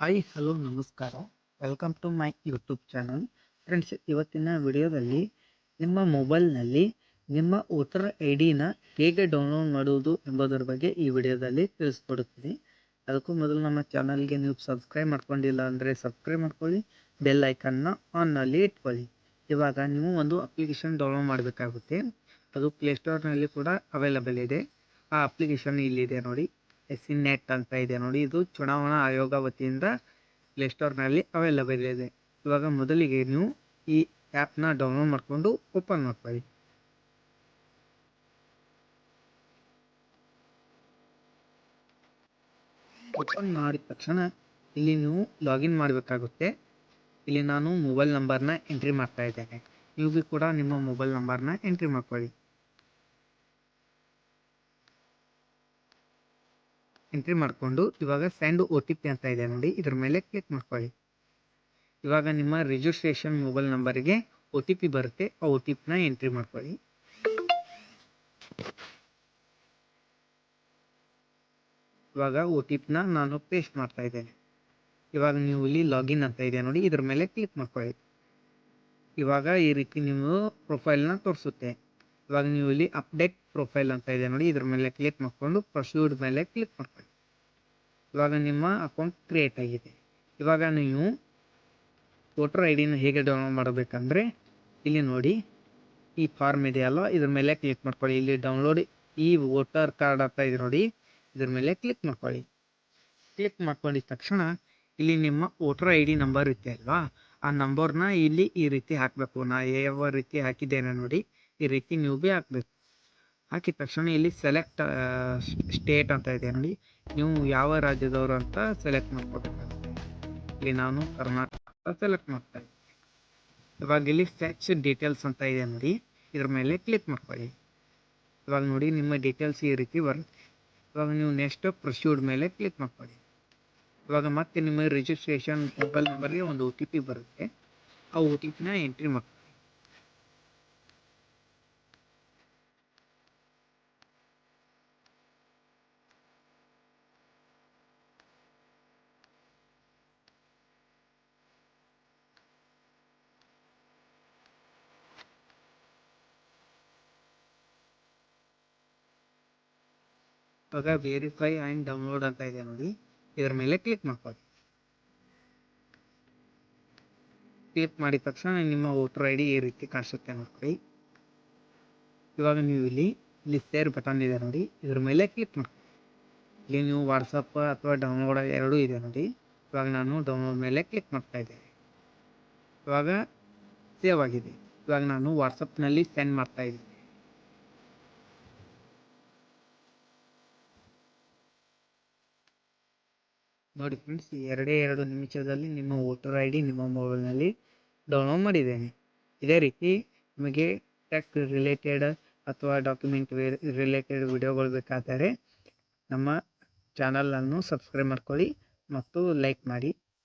Hi hello ನಮಸ್ಕಾರ. Welcome to my YouTube channel. Friends, ಇವತ್ತಿನ ವಿಡಿಯೋದಲ್ಲಿ ನಿಮ್ಮ ಮೊಬೈಲ್ನಲ್ಲಿ ನಿಮ್ಮ ವೋಟರ್ ಐ ಡಿನ ಹೇಗೆ ಡೌನ್ಲೋಡ್ ಮಾಡುವುದು ಎಂಬುದರ ಬಗ್ಗೆ ಈ ವಿಡಿಯೋದಲ್ಲಿ ತಿಳಿಸ್ಕೊಡುತ್ತೀನಿ. ಅದಕ್ಕೂ ಮೊದಲು ನಮ್ಮ ಚಾನಲ್ಗೆ ನೀವು ಸಬ್ಸ್ಕ್ರೈಬ್ ಮಾಡ್ಕೊಂಡಿಲ್ಲ ಅಂದರೆ ಸಬ್ಸ್ಕ್ರೈಬ್ ಮಾಡ್ಕೊಳ್ಳಿ, ಬೆಲ್ ಐಕನ್ನ ಆನ್ನಲ್ಲಿ ಇಟ್ಕೊಳ್ಳಿ. ಇವಾಗ ನೀವು ಒಂದು ಅಪ್ಲಿಕೇಶನ್ ಡೌನ್ಲೋಡ್ ಮಾಡಬೇಕಾಗುತ್ತೆ. ಅದು ಪ್ಲೇಸ್ಟೋರ್ನಲ್ಲಿ ಕೂಡ ಅವೈಲಬಲ್ ಇದೆ. ಆ ಅಪ್ಲಿಕೇಶನ್ ಇಲ್ಲಿದೆ ನೋಡಿ, ಎಸ್.ಇ.ನೆಟ್ ಅಂತ ಇದೆ ನೋಡಿ. ಇದು ಚುನಾವಣಾ ಆಯೋಗ ವತಿಯಿಂದ ಪ್ಲೇಸ್ಟೋರ್ನಲ್ಲಿ ಅವೈಲಬಲ್ ಇದೆ. ಇವಾಗ ಮೊದಲಿಗೆ ನೀವು ಈ ಆ್ಯಪ್ನ ಡೌನ್ಲೋಡ್ ಮಾಡಿಕೊಂಡು ಓಪನ್ ಮಾಡ್ಕೊಳ್ಳಿ. ಓಪನ್ ಮಾಡಿದ ತಕ್ಷಣ ಇಲ್ಲಿ ನೀವು ಲಾಗಿನ್ ಮಾಡಬೇಕಾಗುತ್ತೆ. ಇಲ್ಲಿ ನಾನು ಮೊಬೈಲ್ ನಂಬರ್ನ ಎಂಟ್ರಿ ಮಾಡ್ತಾ ಇದ್ದೇನೆ. ನೀವು ಕೂಡ ನಿಮ್ಮ ಮೊಬೈಲ್ ನಂಬರ್ನ ಎಂಟ್ರಿ ಮಾಡ್ಕೊಳ್ಳಿ. ಎಂಟ್ರಿ ಮಾಡಿಕೊಂಡು ಇವಾಗ ಸೆಂಡ್ OTP ಅಂತ ಇದೆ ನೋಡಿ, ಇದ್ರ ಮೇಲೆ ಕ್ಲಿಕ್ ಮಾಡ್ಕೊಳ್ಳಿ. ಇವಾಗ ನಿಮ್ಮ ರಿಜಿಸ್ಟ್ರೇಷನ್ ಮೊಬೈಲ್ ನಂಬರಿಗೆ OTP ಬರುತ್ತೆ. ಆ OTPನ ಎಂಟ್ರಿ ಮಾಡ್ಕೊಳ್ಳಿ. ಇವಾಗ OTPನ ನಾನು ಪೇಸ್ಟ್ ಮಾಡ್ತಾ ಇದ್ದೇನೆ. ಇವಾಗ ನೀವು ಇಲ್ಲಿ ಲಾಗಿನ್ ಅಂತ ಇದೆ ನೋಡಿ, ಇದ್ರ ಮೇಲೆ ಕ್ಲಿಕ್ ಮಾಡ್ಕೊಳ್ಳಿ. ಇವಾಗ ಈ ರೀತಿ ನೀವು ಪ್ರೊಫೈಲ್ನ ತೋರಿಸುತ್ತೆ. ಇವಾಗ ನೀವು ಇಲ್ಲಿ ಅಪ್ಡೇಟ್ ಪ್ರೊಫೈಲ್ ಅಂತ ಇದೆ ನೋಡಿ, ಇದ್ರ ಮೇಲೆ ಕ್ಲಿಕ್ ಮಾಡಿಕೊಂಡು ಪ್ರೊಸೀಡ್ ಮೇಲೆ ಕ್ಲಿಕ್ ಮಾಡ್ಕೊಳ್ಳಿ. ಇವಾಗ ನಿಮ್ಮ ಅಕೌಂಟ್ ಕ್ರಿಯೇಟ್ ಆಗಿದೆ. ಇವಾಗ ನೀವು ವೋಟರ್ ಐ ಡಿನ ಹೇಗೆ ಡೌನ್ಲೋಡ್ ಮಾಡಬೇಕಂದ್ರೆ ಇಲ್ಲಿ ನೋಡಿ, ಈ ಫಾರ್ಮ್ ಇದೆಯಲ್ಲ, ಇದ್ರ ಮೇಲೆ ಕ್ಲಿಕ್ ಮಾಡ್ಕೊಳ್ಳಿ. ಇಲ್ಲಿ ಡೌನ್ಲೋಡ್ ಈ ವೋಟರ್ ಕಾರ್ಡ್ ಅಂತ ಇದೆ ನೋಡಿ, ಇದ್ರ ಮೇಲೆ ಕ್ಲಿಕ್ ಮಾಡ್ಕೊಳ್ಳಿ. ಕ್ಲಿಕ್ ಮಾಡ್ಕೊಂಡಿದ ತಕ್ಷಣ ಇಲ್ಲಿ ನಿಮ್ಮ ವೋಟರ್ ಐ ಡಿ ನಂಬರ್ ಇರುತ್ತೆ ಅಲ್ವಾ, ಆ ನಂಬರ್ನ ಇಲ್ಲಿ ಈ ರೀತಿ ಹಾಕಬೇಕು. ನಾ ಯಾವ ರೀತಿ ಹಾಕಿದ್ದೇನೆ ನೋಡಿ, ಈ ರೀತಿ ನೀವು ಭೀ ಹಾಕಬೇಕು. ಹಾಕಿದ ತಕ್ಷಣ ಇಲ್ಲಿ ಸೆಲೆಕ್ಟ್ ಸ್ಟೇಟ್ ಅಂತ ಇದೆ ನೋಡಿ, ನೀವು ಯಾವ ರಾಜ್ಯದವರು ಅಂತ ಸೆಲೆಕ್ಟ್ ಮಾಡ್ಕೋಬೇಕಾಗುತ್ತೆ. ಇಲ್ಲಿ ನಾನು ಕರ್ನಾಟಕ ಅಂತ ಸೆಲೆಕ್ಟ್ ಮಾಡ್ತಾ ಇದ್ದೀನಿ. ಇವಾಗ ಇಲ್ಲಿ ಫೆಚ್ ಡೀಟೇಲ್ಸ್ ಅಂತ ಇದೆ ನೋಡಿ, ಇದ್ರ ಮೇಲೆ ಕ್ಲಿಕ್ ಮಾಡ್ಕೊಳ್ಳಿ. ಇವಾಗ ನೋಡಿ ನಿಮ್ಮ ಡೀಟೇಲ್ಸ್ ಈ ರೀತಿ ಬರುತ್ತೆ. ಇವಾಗ ನೀವು ನೆಕ್ಸ್ಟ್ ಪ್ರೊಸೀಡ್ ಮೇಲೆ ಕ್ಲಿಕ್ ಮಾಡ್ಕೊಳ್ಳಿ. ಇವಾಗ ಮತ್ತೆ ನಿಮ್ಮ ರಿಜಿಸ್ಟ್ರೇಷನ್ ಮೊಬೈಲ್ ನಂಬರ್ಗೆ ಒಂದು OTP ಬರುತ್ತೆ. ಆ OTPನ ಎಂಟ್ರಿ ಮಾಡ್ಕೊಳ್ಳಿ. ಇವಾಗ ವೆರಿಫೈ ಆ್ಯಂಡ್ ಡೌನ್ಲೋಡ್ ಅಂತ ಇದೆ ನೋಡಿ, ಇದರ ಮೇಲೆ ಕ್ಲಿಕ್ ಮಾಡ್ಕೊಳ್ಳಿ. ಕ್ಲಿಕ್ ಮಾಡಿದ ತಕ್ಷಣ ನಿಮ್ಮ ವೋಟರ್ ಐ ಡಿ ಈ ರೀತಿ ಕಾಣಿಸುತ್ತೆ ನೋಡಿ. ಇವಾಗ ನೀವು ಇಲ್ಲಿ ಶೇರ್ ಬಟನ್ ಇದೆ ನೋಡಿ, ಇದ್ರ ಮೇಲೆ ಕ್ಲಿಕ್ ಮಾಡಿ. ಇಲ್ಲಿ ನೀವು ವಾಟ್ಸಪ್ ಅಥವಾ ಡೌನ್ಲೋಡ್ ಎರಡೂ ಇದೆ ನೋಡಿ. ಇವಾಗ ನಾನು ಡೌನ್ಲೋಡ್ ಮೇಲೆ ಕ್ಲಿಕ್ ಮಾಡ್ತಾ ಇದ್ದೇನೆ. ಇವಾಗ ಸೇವ್ ಆಗಿದೆ. ಇವಾಗ ನಾನು ವಾಟ್ಸಪ್ನಲ್ಲಿ ಸೆಂಡ್ ಮಾಡ್ತಾ ಇದ್ದೀನಿ. ನೋಡಿ ಫ್ರೆಂಡ್ಸ್, 2 ನಿಮಿಷದಲ್ಲಿ ನಿಮ್ಮ ವೋಟರ್ ಐ ಡಿ ನಿಮ್ಮ ಮೊಬೈಲ್ನಲ್ಲಿ ಡೌನ್ಲೋಡ್ ಮಾಡಿದ್ದೇನೆ. ಇದೇ ರೀತಿ ನಿಮಗೆ ಟೆಕ್ ರಿಲೇಟೆಡ್ ಅಥವಾ ಡಾಕ್ಯುಮೆಂಟ್ ರಿಲೇಟೆಡ್ ವಿಡಿಯೋಗಳು ಬೇಕಾದರೆ ನಮ್ಮ ಚಾನಲನ್ನು ಸಬ್ಸ್ಕ್ರೈಬ್ ಮಾಡ್ಕೊಳ್ಳಿ ಮತ್ತು ಲೈಕ್ ಮಾಡಿ.